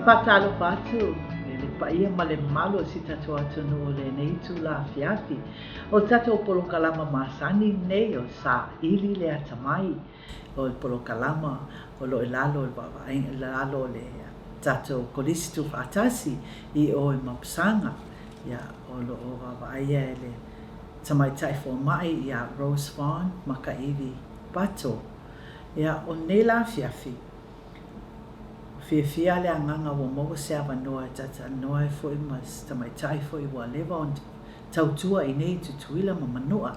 whakalo patu, le paia ma le malo si tato atunu o le nei tu la fiafi. O tato polo kalama masani nei o Saili le Atamai. O il polo kalama o lo ilalo il baba, ilalo le tato kolisi tu fatasi I o I mapsanga. Ya o lo o baba aia le tamai taifo mai ya Rose Fawn makaivi pato. Ya o nei la fiafi. Fia le anganga wa mo se ava noa tata noa foi mas tamai tai foi wa leva on tautua I nei tutuila ma manua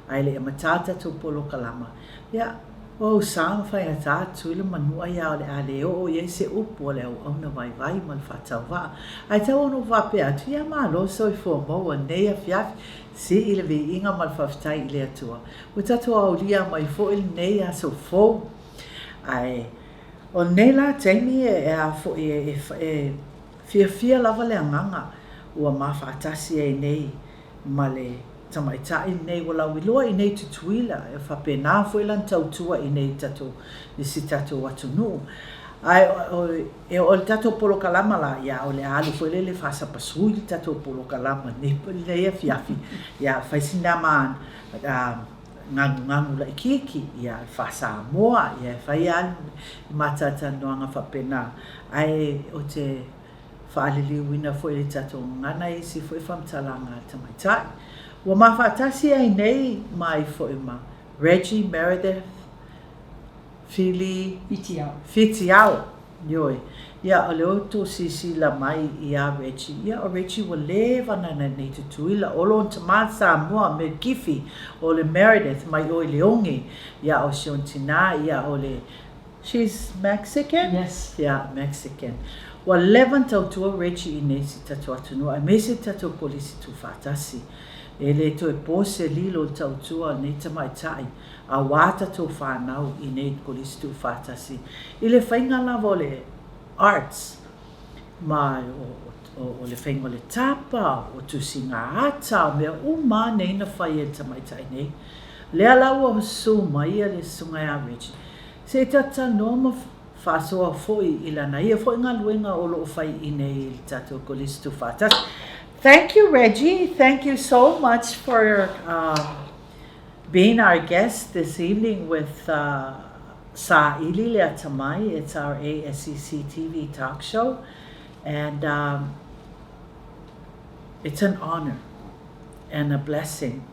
ai le matata tu polo kalama ya o sang fai ata tuila manua ya le ale o ye se upo le o na vai vai mal fatava ai tau no va pe atu ya ma lo so fo mo nei a fia si ile vi inga mal faftai ile atua o tatu o lia mai fo il nei a so fo ai o nei la taimi a fo fia lava le anganga ua mawhaatasi nei ma le tamaitai nei wala wiloa I nei tutuila e whapena fo ilan tautua I nei tato I si tato watunu ai o le tato polo kalama la ya o le alu fo le fasa pasui le tato polo kalama ne le ia fiafi ya faisina man ngangu la ikiki ya fa Samoa ya fa ya matata noanga fa pena ai o te fa alili wina fo le tato ngana isi fo fam talanga tamaitai wa mafatasi ai nei mai fo ma Reggie Meredith-Fitiao yoi ya o le oto sisi la mai ia Reggie ya o Reggie wa leva na nei tutuila o lo tama Samoa me kifi o le Meredith mai o le ongi ya o Shontina ya o le she's Mexican yes yeah Mexican wa levan tautua Reggie I nei si tatu atunu ai me si tatu polisi tu fatasi ele to e pose lilo tautua nei tamaitai a wata to whanau I nei polisi tu fatasi ile whainga lavo le arts ma o le whainga le tapa o tu singa ata mea uma nei na whai e tamaitai nei lea lau o su mai le sunga a Reggie se tata noma whasoa foi ilana ia foi ngā luenga o lo whai I nei tato polisi tu fatasi. Thank you, Reggie. Thank you so much for being our guest this evening with Saili le Atamai. It's our ASCC TV talk show. And it's an honor and a blessing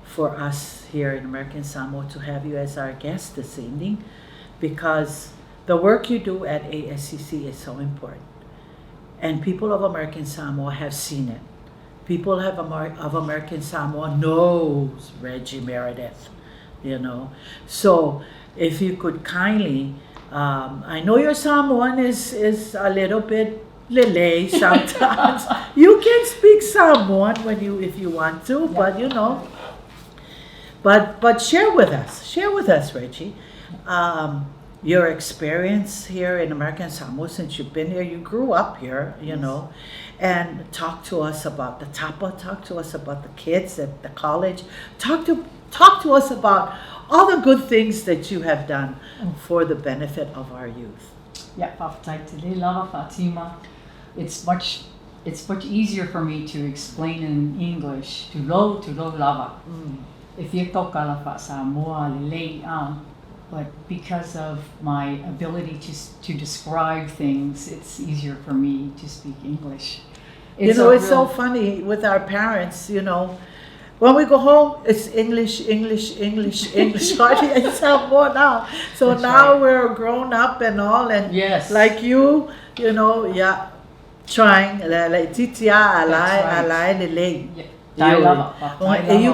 for us here in American Samoa to have you as our guest this evening because the work you do at ASCC is so important. And people of American Samoa have seen it. People of American Samoa knows Reggie Meredith, you know. So if you could kindly, I know your Samoan is a little bit lele sometimes. You can speak Samoan if you want to, yeah. But you know. But share with us, Reggie. Your experience here in American Samoa since you've been here, you grew up here, you know, and talk to us about the tapa, talk to us about the kids at the college, talk to us about all the good things that you have done for the benefit of our youth. Yeah, Fatima. It's much easier for me to explain in English to lo lava. If you talk ala Samoa lei but because of my ability to describe things, it's easier for me to speak English. It's so funny with our parents, you know. When we go home, it's English. Hardly in Samoa now. So that's now right. We're grown up and all, and yes. Like you know, yeah, trying like titia alai lele. You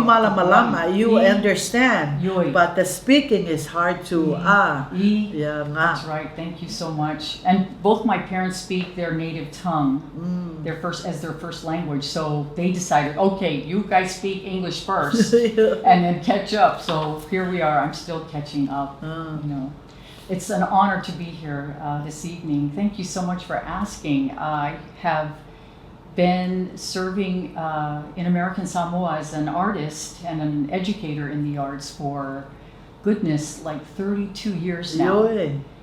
malama, you understand, but the speaking is hard to yeah. That's right. Thank you so much. And both my parents speak their native tongue, their first language. So they decided, okay, you guys speak English first, and then catch up. So here we are. I'm still catching up. You know, it's an honor to be here this evening. Thank you so much for asking. I have been serving in American Samoa as an artist and an educator in the arts for goodness, like 32 years now.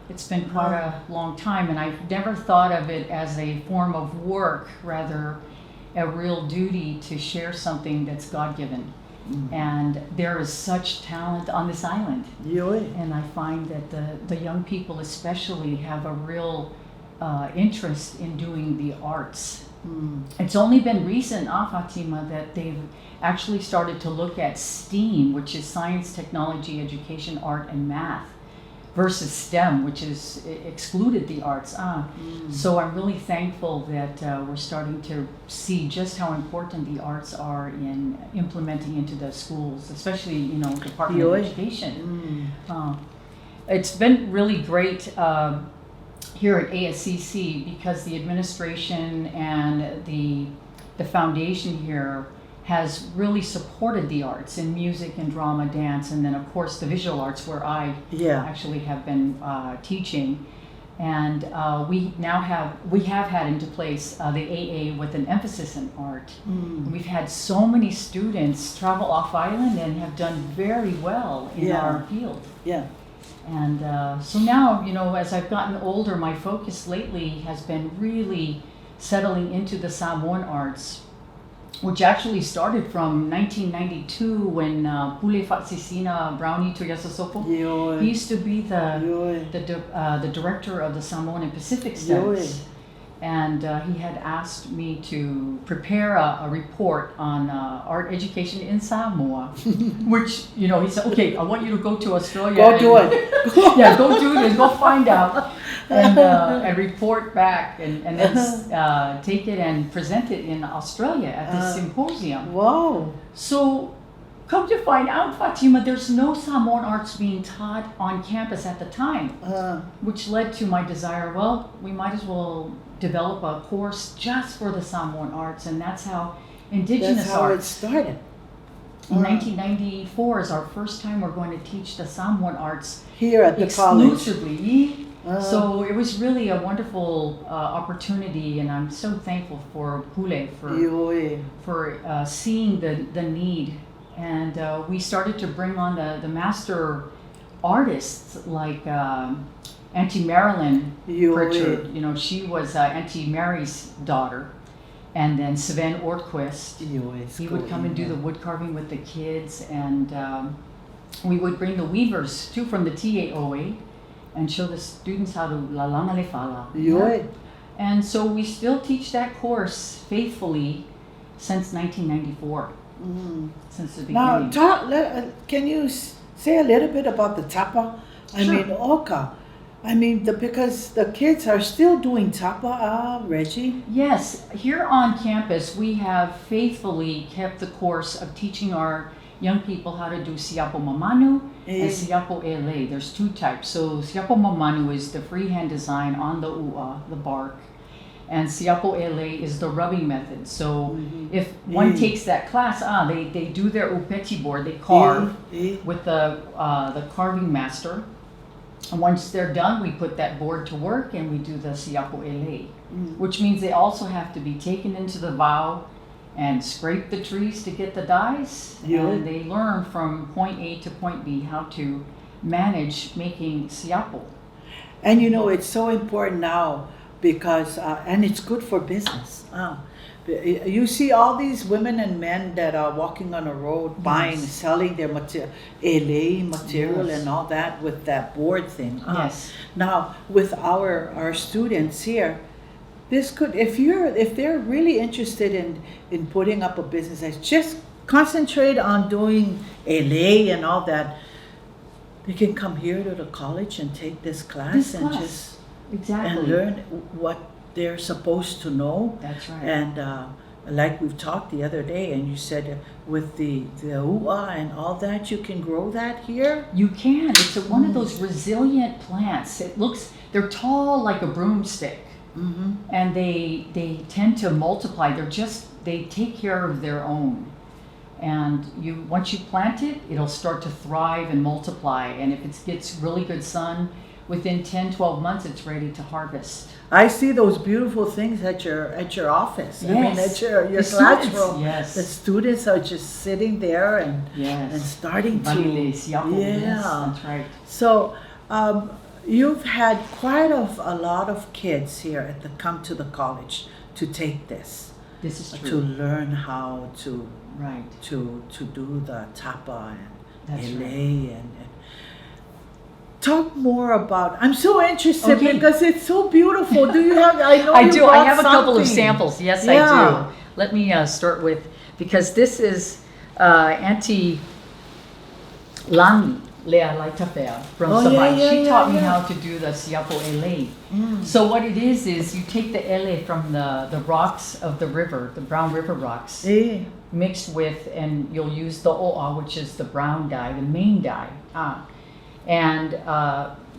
It's been quite a long time, and I've never thought of it as a form of work, rather a real duty to share something that's God-given. And there is such talent on this island. And I find that the young people especially have a real interest in doing the arts. It's only been recent, Fatima, that they've actually started to look at STEAM, which is science, technology, education, art, and math, versus STEM, which is excluded the arts. So I'm really thankful that we're starting to see just how important the arts are in implementing into the schools, especially, you know, Department of Education. It's been really great here at ASCC because the administration and the foundation here has really supported the arts in music and drama, dance, and then of course the visual arts where I actually have been teaching. And we have had into place the AA with an emphasis in art. We've had so many students travel off island and have done very well in our field. And so now, you know, as I've gotten older, my focus lately has been really settling into the Samoan arts, which actually started from 1992 when Pule Fatsisina Brownie Tuyasasopo, he used to be the director of the Samoan and Pacific Studies. And he had asked me to prepare a report on art education in Samoa, which, you know, he said, okay, I want you to go to Australia. Go do it. Go do it and go find out and report back and then take it and present it in Australia at this symposium. Wow. So come to find out, Fatima, there's no Samoan arts being taught on campus at the time, which led to my desire, well, we might as well develop a course just for the Samoan arts, and that's how Indigenous arts. It started. In 1994 is our first time we're going to teach the Samoan arts here at the college. Exclusively. So it was really a wonderful opportunity, and I'm so thankful for Pule for seeing the need. And we started to bring on the master artists like Auntie Marilyn Pritchard. You know, she was Auntie Mary's daughter. And then Sven Ortquist, he would come and do the wood carving with the kids. And we would bring the weavers too from the TAOA and show the students how to lalanga le fala. And so we still teach that course faithfully since 1994. Since the beginning. Now, can you say a little bit about the tapa? I mean, Oka. I mean, because the kids are still doing tapa, Reggie? Yes. Here on campus, we have faithfully kept the course of teaching our young people how to do siapo mamanu and siapo ele. There's two types. So siapo mamanu is the freehand design on the ua, the bark. And siapo ele is the rubbing method. So if one takes that class, they do their upeti board, they carve with the carving master. And once they're done, we put that board to work and we do the siapo ele, which means they also have to be taken into the vow and scrape the trees to get the dyes. And they learn from point A to point B how to manage making siapo. And you know, it's so important now because, and it's good for business. You see all these women and men that are walking on a road buying, selling their material and all that with that board thing. Now with our students here, this could, if they're really interested in putting up a business, just concentrate on doing ele and all that. They can come here to the college and take this class just and learn what they're supposed to know. That's right. And like we've talked the other day, and you said with the ua and all that, you can grow that here? You can. It's one of those resilient plants. They're tall like a broomstick. And they tend to multiply. They take care of their own. And once you plant it, it'll start to thrive and multiply. And if it gets really good sun, within 10, 12 months, it's ready to harvest. I see those beautiful things at your office. I mean, at your classroom. The students are just sitting there and starting to. That's right. So, you've had quite a lot of kids here come to the college to take this. This is To true. learn how to Right. to do the tapa and That's ele right. and talk more about. I'm so interested Okay. because it's so beautiful. Do you have? I know I you do. I brought have a couple of something. samples. Yes, Yeah. I do. Let me start with, because this is Auntie Langi le Atamai from Oh, Samoa. yeah, She yeah, taught me yeah. how to do the siapo ele. So what it is you take the ele from the rocks of the river, the brown river rocks, Eh. mixed with, and you'll use the oa, which is the brown dye, the main dye. And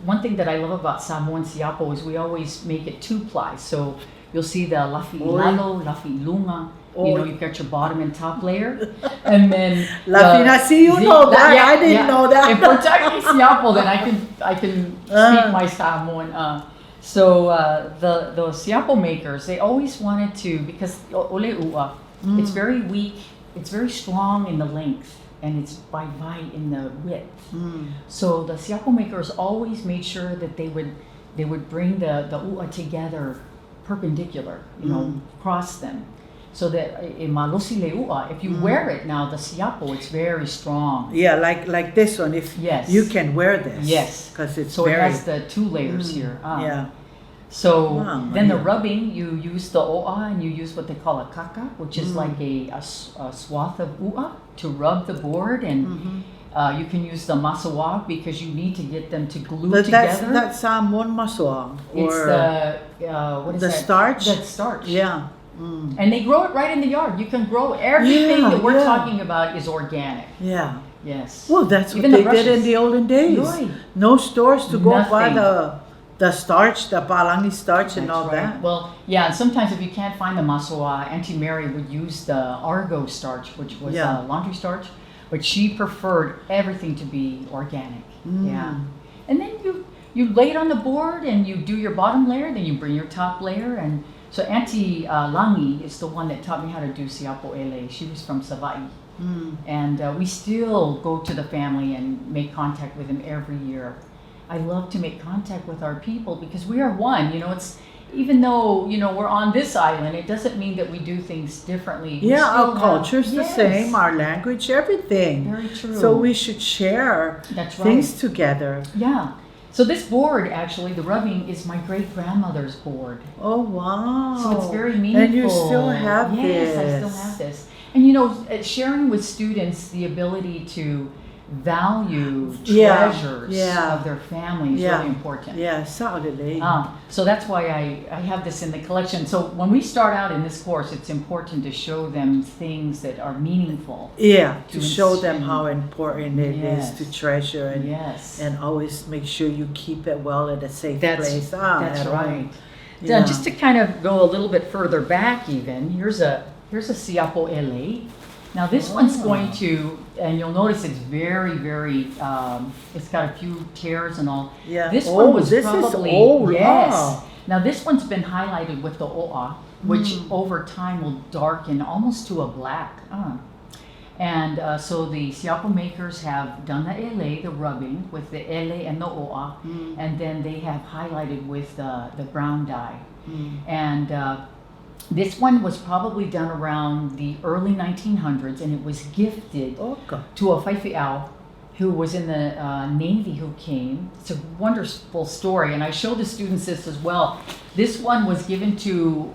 one thing that I love about Samoan siapo is we always make it 2-ply. So you'll see the lafi lalo, lafi lunga. You know, you've got your bottom and top layer, and then Lafina, see, you know that. I didn't know that. If we're talking siapo, then I can speak my Samoan. So the siapo makers, they always wanted to, because ole ua, it's very weak, it's very strong in the length, and it's vai in the width. So the siapo makers always made sure that they would bring the ua together perpendicular, you know, cross them. So that in malosi le ua, if you wear it now, the siapo, it's very strong. Yeah, like this one. If Yes. you can wear this. Yes. Because it's So very. it has the 2 layers here. Yeah. So Wow, then the yeah. rubbing, you use the oa and you use what they call a kaka, which is like a swath of ua to rub the board, and you can use the masawa because you need to get them to glue But together. that's Samoan maswa. It's the what is the that? starch? That's starch. Yeah. And they grow it right in the yard. You can grow everything Yeah, that we're yeah. talking about is organic. Yeah. Yes. Well, that's Even what the they did in brushes. the olden days. Right. No stores to go buy Nothing. the starch, the palangi starch, and That's all right. that. Well, yeah, and sometimes if you can't find the masawa, Auntie Mary would use the argo starch, which was Yeah. laundry starch, but she preferred everything to be organic. Yeah. And then you lay it on the board and you do your bottom layer, then you bring your top layer. And so Auntie Langi is the one that taught me how to do siapo ele. She was from Savai. And we still go to the family and make contact with them every year. I love to make contact with our people because we are one. You know, it's even though we're on this island, it doesn't mean that we do things differently. We Yeah, still our have- culture's the Yes. same, our language, everything. Very true. So we should share That's things right. together. Yeah. So this board, actually, the rubbing is my great-grandmother's board. Oh, wow. So it's very meaningful. And you still have yes, this. I still have this. And sharing with students the ability to value Yeah, treasures yeah. of their family is Yeah. really important. Yeah, Saudi. So that's why I have this in the collection. So when we start out in this course, it's important to show them things that are meaningful. Yeah, to to show them ins- how important it Yes. is to treasure Yes. and always make sure you keep it well at a safe That's, place. that's at right. home. Now, Yeah. just to kind of go a little bit further back even, here's a siapo ele. Now this one's going to, and you'll notice it's very, very, it's got a few tears and all. Yeah. This Oh, one was this is probably, old, yes. wow. Now this one's been highlighted with the oa, which over time will darken almost to a black. And so the siapo makers have done the ele, the rubbing, with the ele and the oa, and then they have highlighted with the brown dye. And this one was probably done around the early 1900s, and it was gifted Okay. to a Faifiao who was in the Navy who came. It's a wonderful story, and I show the students this as well. This one was given to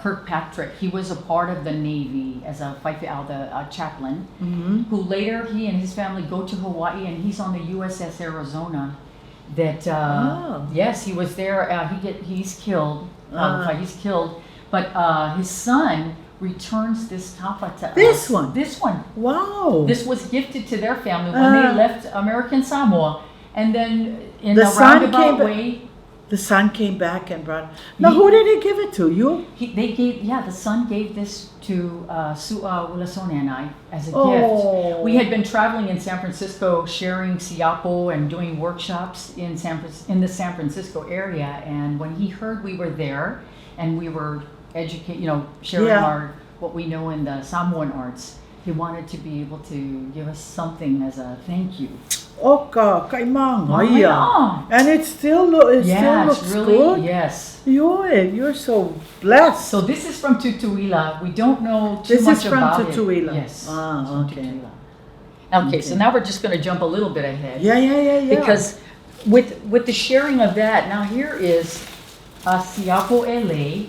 Kirkpatrick. He was a part of the Navy as a Faifiao, the chaplain, who later he and his family go to Hawaii, and he's on the USS Arizona. That yes, he was there. He's killed. He's killed. But his son returns this tapa to This us. one? This one. Wow. This was gifted to their family when they left American Samoa. And then in The a son roundabout came way, The son came back and brought. Now, who did he give it to? You? the son gave this to Su'a Wilasone and I as a Oh. gift. We had been traveling in San Francisco, sharing siapo and doing workshops in the San Francisco area. And when he heard we were there and we were sharing Yeah. what we know in the Samoan arts, he wanted to be able to give us something as a thank you. Oka, kaimanga, yeah. And it still looks really, good. Yes. You're so blessed. So this is from Tutuila. We don't know too much about it. This is from Tutuila. Yes. Okay. Okay, so now we're just going to jump a little bit ahead. Yeah. Because with the sharing of that, now here is a siapo ele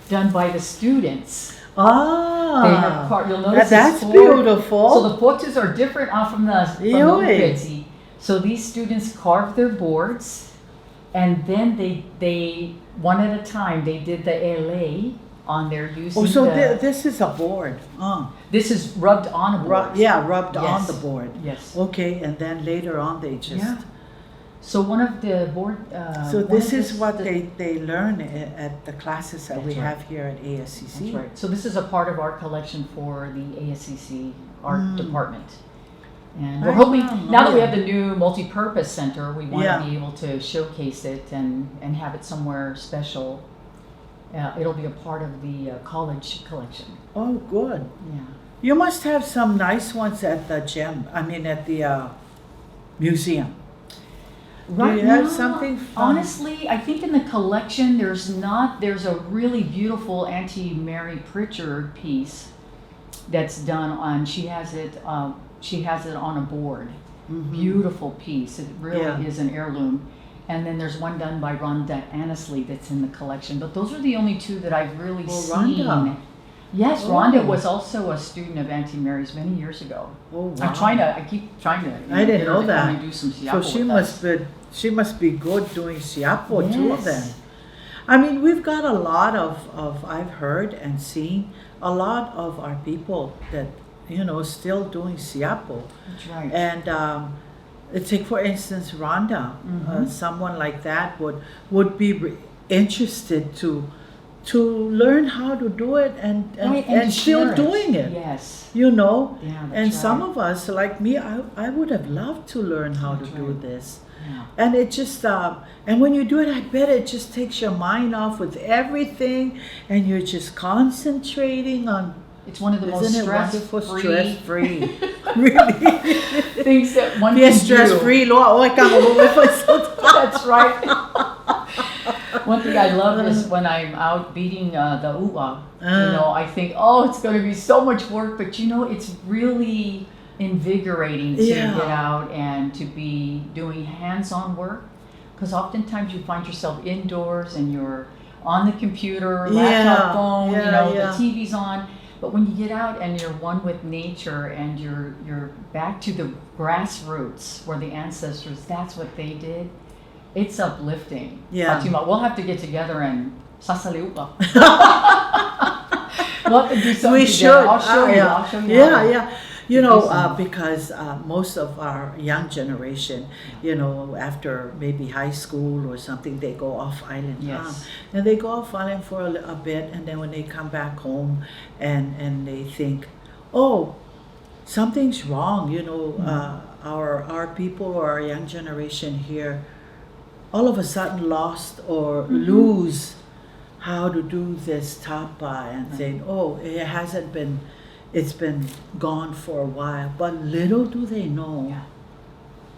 done by the students. They have you'll notice that's beautiful. So the potus are different from the upezi. So these students carved their boards, and then they one at a time they did the ele on their using. This is a board. This is rubbed on a board. Rubbed on the board. Yes. Okay, and then later on they just. Yeah. So one of the board. So this is what they learn at the classes that we have here at ASCC. That's right. So this is a part of our collection for the ASCC art department. And we're hoping, now that we have the new multi-purpose center, we want to be able to showcase it and have it somewhere special. It'll be a part of the college collection. Oh, good. Yeah. You must have some nice ones at the at the museum. Right. Do you have something fun? Honestly, I think in the collection there's a really beautiful Auntie Mary Pritchard piece that's done on, she has it on a board. Mm-hmm. Beautiful piece. It really is an heirloom. And then there's one done by Rhonda Annesley that's in the collection. But those are the only two that I've really seen. Rhonda. Yes, Rhonda was also a student of Auntie Mary's many years ago. Oh, wow. I keep trying to. I didn't know that. Do some siapo so she must be good doing siapo too then. I mean, we've got a lot of I've heard and seen a lot of our people that still doing siapo. That's right. And take for instance Rhonda, someone like that would be interested to learn how to do it and still doing it. Yes. Yeah, and some of us like me, I would have loved to learn how to do this. Yeah. And it just and when you do it, I bet it just takes your mind off with everything, and you're just concentrating on. It's one of the most stress-free really things that one can do. Stress-free, That's right. One thing I love is when I'm out beating the u'a. I think, it's going to be so much work, but it's really invigorating to get out and to be doing hands-on work, because oftentimes you find yourself indoors and you're on the computer, laptop, phone, the TV's on. But when you get out and you're one with nature and you're back to the grassroots where the ancestors, that's what they did, it's uplifting. Yeah. Fatima, we'll have to get together and sasaliupa. We'll have to do something. We should. I'll show you. I'll show you. Yeah. Because most of our young generation, after maybe high school or something, they go off island. Yes. And they go off island for a bit, and then when they come back home and they think, something's wrong, our people or our young generation here all of a sudden lost or lose how to do this tapa and saying, it's been gone for a while. But little do they know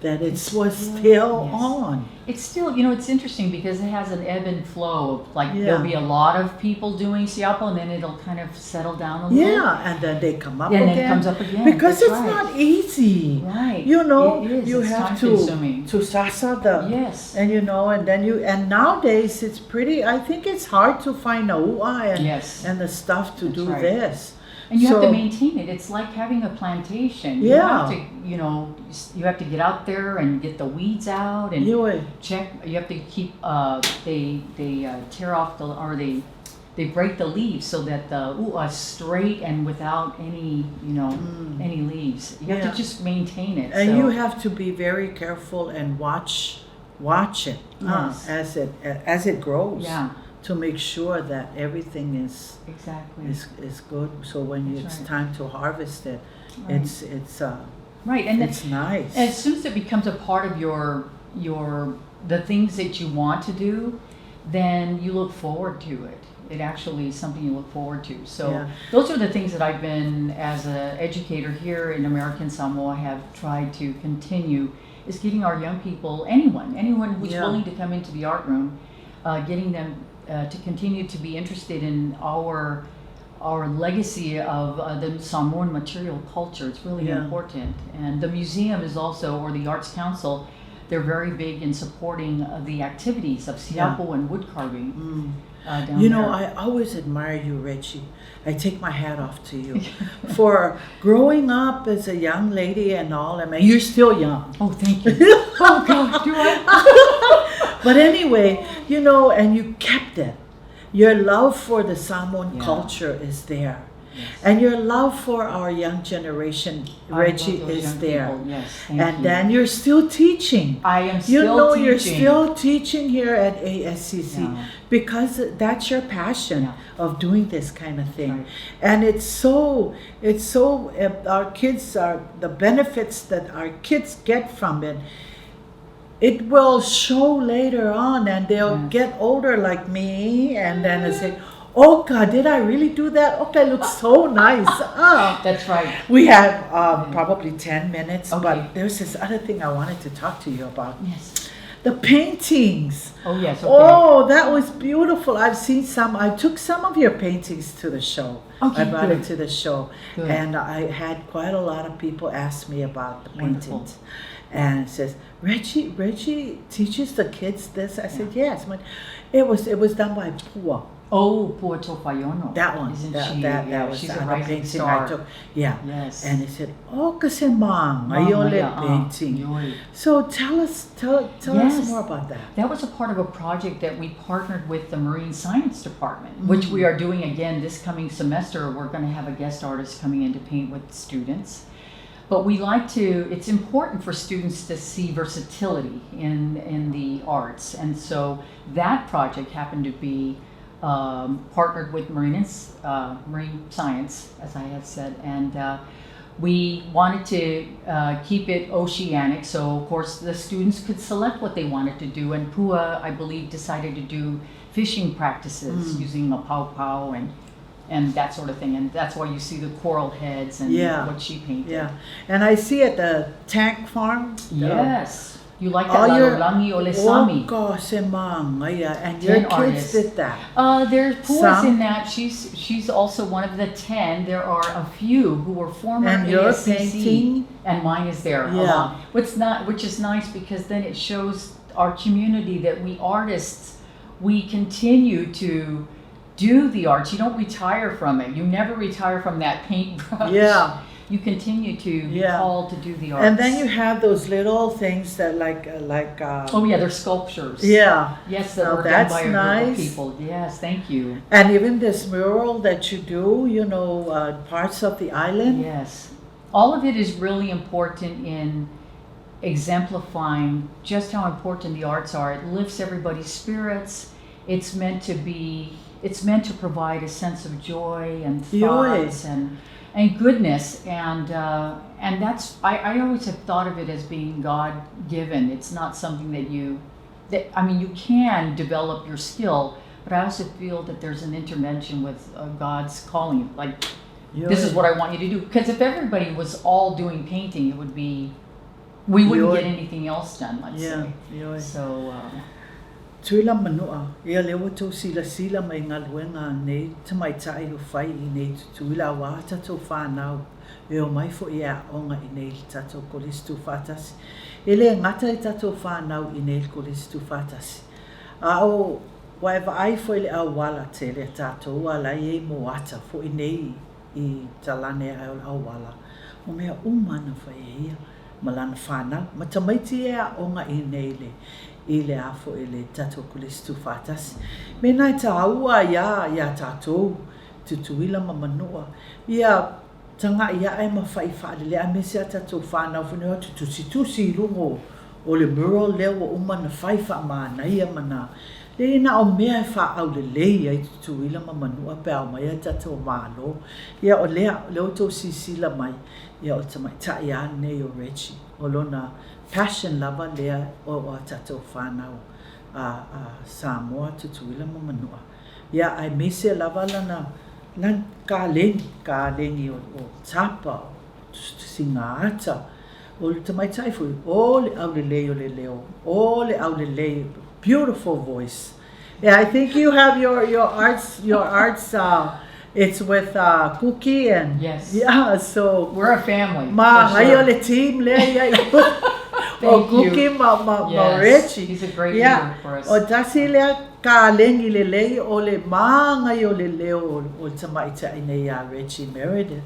that it was still on. It's still, it's interesting because it has an ebb and flow. There'll be a lot of people doing siapo, and then it'll kind of settle down a little. Yeah, and then they come up again. And then it comes up again. Because it's not easy. Right. It is. You have to sasa the. Yes. And and then and nowadays it's pretty, I think it's hard to find a u'a and the stuff to do this. And you have to maintain it. It's like having a plantation. You have to, you have to get out there and get the weeds out and check. You have to keep. They tear off they break the leaves so that the u'a is straight and without any any leaves. You have to just maintain it. And you have to be very careful and watch it as it grows. Yeah. To make sure that everything is good. So when it's time to harvest it, it's right, and it's nice. And as soon as it becomes a part of your the things that you want to do, then you look forward to it. It actually is something you look forward to. So Yeah. those are the things that I've been, as an educator here in American Samoa, have tried to continue, is getting our young people, anyone who's Yeah. willing to come into the art room, getting them to continue to be interested in our legacy of the Samoan material culture. It's really Yeah. important. And the museum is also, or the Arts Council, they're very big in supporting the activities of siapo and wood carving. Down You know, there. I always admire you, Reggie. I take my hat off to you for growing up as a young lady and all. I mean, you're still young. Oh, thank you. Oh, God, do I? But anyway, you know, and you kept it. Your love for the Samoan Yeah. culture is there. Yes. And your love for our young generation, Reggie, I love those is young there. people. Yes, thank And you. then you're still teaching. I am You still know, teaching. you're still teaching here at ASCC Yeah. because that's your passion Yeah. of doing this kind of thing. Right. And it's so, our kids are, the benefits that our kids get from it, it will show later on, and they'll Yes. get older like me, and then they say, oh God, did I really do that? Oh, that looks so nice. That's right. We have probably 10 minutes, Okay. but there's this other thing I wanted to talk to you about. Yes. The paintings. Oh, yes. Okay. Oh, that was beautiful. I've seen some. I took some of your paintings to the show. Okay, I brought good. it to the show. Good. And I had quite a lot of people ask me about the Wonderful. paintings. And it says, Reggie teaches the kids this. I said, yes. But it was done by Pua. Oh, Puerto Fayono. That one. Isn't That, she? that, Yeah, that was she's the a other rising painting star. I took. Yeah. Yes. And he said, oh, kasi mang, Mama, ayole yeah, painting. yoy. So tell us Yes. more about that. That was a part of a project that we partnered with the Marine Science Department, which we are doing again this coming semester. We're going to have a guest artist coming in to paint with students. But we like to, it's important for students to see versatility in the arts. And so that project happened to be partnered with Marine Science, as I had said, and we wanted to keep it oceanic, so of course the students could select what they wanted to do, and Pua, I believe, decided to do fishing practices using a pau and that sort of thing, and that's why you see the coral heads and what she painted. Yeah, and I see at the tank farm. Yes. You like that All your Lalolangi Olesami. Oh gosh, yeah, and your 10 kids artists. did that. There's Pua's Some- in that. She's also one of the 10. There are a few who were former And your ASCC, painting? and mine is there. Yeah. along. Which is nice because then it shows our community that we artists, we continue to do the arts. You don't retire from it. You never retire from that paintbrush. Yeah. You continue to be Yeah. called to do the arts. And then you have those little things that like Oh yeah, they're sculptures. yeah. Yes, that Now were done that's by a group nice. of people. Yes, thank you. And even this mural that you do, you know, parts of the island. Yes. All of it is really important in exemplifying just how important the arts are. It lifts everybody's spirits. It's meant to provide a sense of joy and thoughts and goodness, and that's I always have thought of it as being God given. It's not something that you can develop your skill, but I also feel that there's an intervention with God's calling. Like, this is what I want you to do. Because if everybody was all doing painting, we wouldn't get anything else done. Let's say. So. Tuila manua, ia lewa tau sila mai ngā luenga nei tamai tai o whai I nei tuila wā tatou whānau e o mai fo ia onga I nei tatou kolistu whātasi. E le ngata I tatou whānau I nei kolistu whātasi. A o waiva ai fo I le au wala te le tatou ala I mo ata fo I nei I talane au wala. O mea umana whai ia malana whānau. Ma tamaiti ea onga I nei le. I le afo I le tatou kolistu whātasi. Me nai ta aua ia tatou tutuila ma manua. Ia tanga ia ai ma whai whaale a me sea tatou whanau whanau tutusi lungo o le mural leo o umana whai wha maana ia mana. Le ina o mea e wha au le lei ai tutuila ma manua pe au mai a tatou maalo. Ia o leo tau sisila mai. Ia o tamai tai ane o Reggie. O lona passion lava lea o tatou whanau Samoa tutuila mo manua. Ia ai mise lava lana lan kalengi o tapa singata o le tamai taifu o le au le leo beautiful voice. Yeah, I think you have your arts it's with Cookie and yes. Yeah, so we're a family. Ma for sure. le team le Thank you. Cookie ma Yes, Reggie. he's a great Yeah. leader for us. O tasi le ka lengi le lei o le manga yo le leo o tamaita ine ya Reggie Meredith.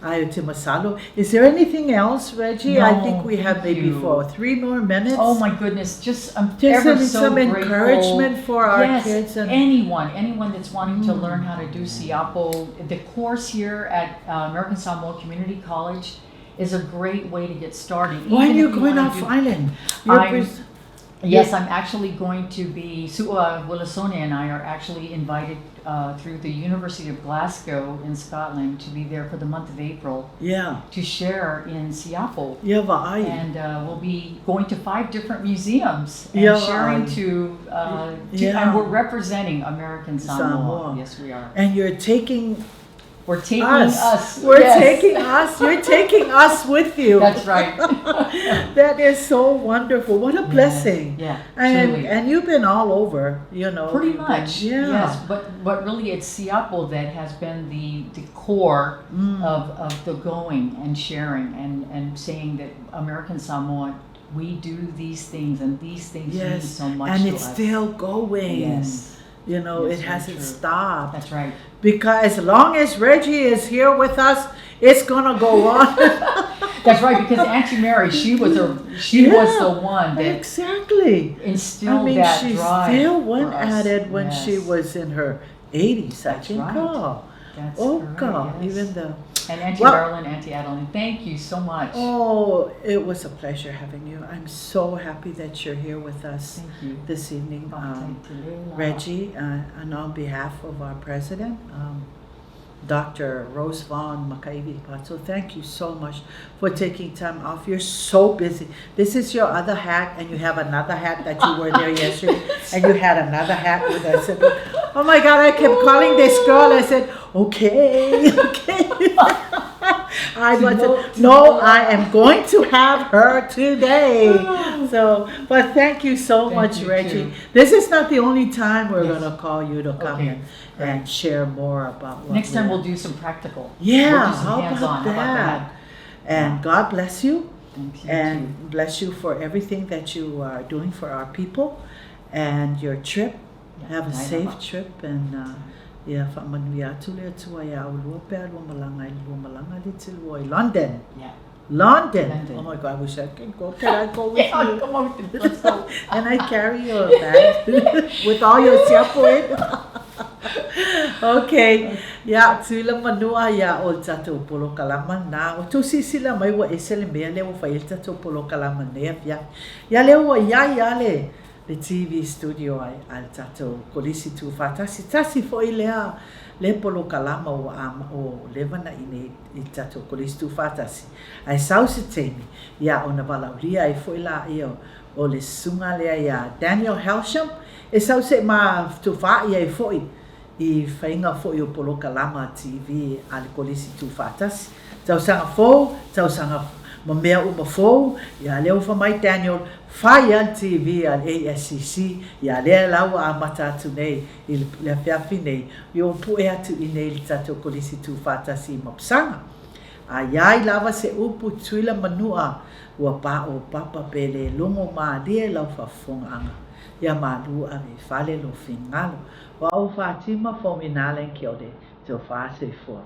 Ayo te masalo. Is there anything else, Reggie? No, I think we have thank maybe you. 3 more minutes. Oh my goodness, just I'm Just ever so some grateful. encouragement for our Yes, kids and anyone that's wanting to learn how to do siapo. The course here at American Samoa Community College is a great way to get started. Why are Even you if going wanna off do- island? Yes, I'm actually going to be, Su'a Willisone and I are actually invited through the University of Glasgow in Scotland to be there for the month of April Yeah. to share in Siapo. Yeah, vai. And we'll be going to 5 different museums and Yeah. sharing Yeah. and we're representing American Samoa. Samoa. Yes, we are. And you're taking We're taking us. us. We're yes. taking us. You're taking us with you. That's right. That is so wonderful. What a blessing. Yeah, And truly. and you've been all over, you know. Pretty you've been- much, yeah. yes. But really, it's Siapo that has been the core of the going and sharing and saying that American Samoa, we do these things and these things mean Yes. so much And to it's us. still going. Yes, You know, Yes, it very hasn't true. stopped. that's right. Because as long as Reggie is here with us, it's gonna go on. That's right. Because Auntie Mary, she was Yeah, the one that Exactly. instilled I mean, that she drive. still went for us. at it when she Yes, was in her 80s, I That's think. right. Oh, That's oh correct, God, yes. even the And Auntie Well- Marilyn, Auntie Adeline, thank you so much. Oh, it was a pleasure having you. I'm so happy that you're here with us Thank you. this evening, Reggie. Reggie, and on behalf of our president, Dr. Rose Vaughn Makaivi Pato, thank you so much for taking time off. You're so busy. This is your other hat, and you have another hat that you wore there yesterday, and you had another hat with us. And, oh my God, I kept calling this girl. I said, okay. I wasn't, no, I am going to have her today. So, but thank you so Thank much, you, Reggie. too. This is not the only time we're Yes. going to call you to come Okay, in and share more about what Next time we're- we'll do some practical. Yeah, We'll do some how hands-on. about How about that? And God bless you, Thank you. and bless you for everything that you are doing for our people and your trip. Yeah, Have a I safe know. trip, and ia whamanuia atu le atua ia aulua pea lua malanga li te lua i London. Yeah. London. London. Oh my God, I wish I could go. Can I go with Yeah, you? come on, let's go. And I carry your bag with all your siapo in. Okay. Ya, tuila manua ya o tatou polo kalama na. O tusi sila mai wa esele mea le o whail tatou polo kalama nea pia. Ya le o ya le TV studio ai al tatou kolisi tu fatasi tasi fo i lea le polo kalama o levana i tatou kolisi tu fatasi. Ai sausi teimi. Ya o na valaulia ai fo i la ia o le sunga lea ia Daniel Helsham. E sausi ma tu fa ia i fo i whainga fo i o polo kalama TV al kolisi tu fatasi. Tau sanga fo, tau sanga ma mea uma fo, ia leo fa mai Daniel, whai al TV al ASCC, ia lea lau a mata atu nei, i le whiawhi nei, i o pue atu i nei li tato kolisi tu fatasi i mapsanga. A iai lava se upu tuila manua, ua pa o papa pele longo maa lie lau whafonga anga. Ia maa lua me fale lo fingalo. Wa o Fatima Langkilde, te o whaase fua.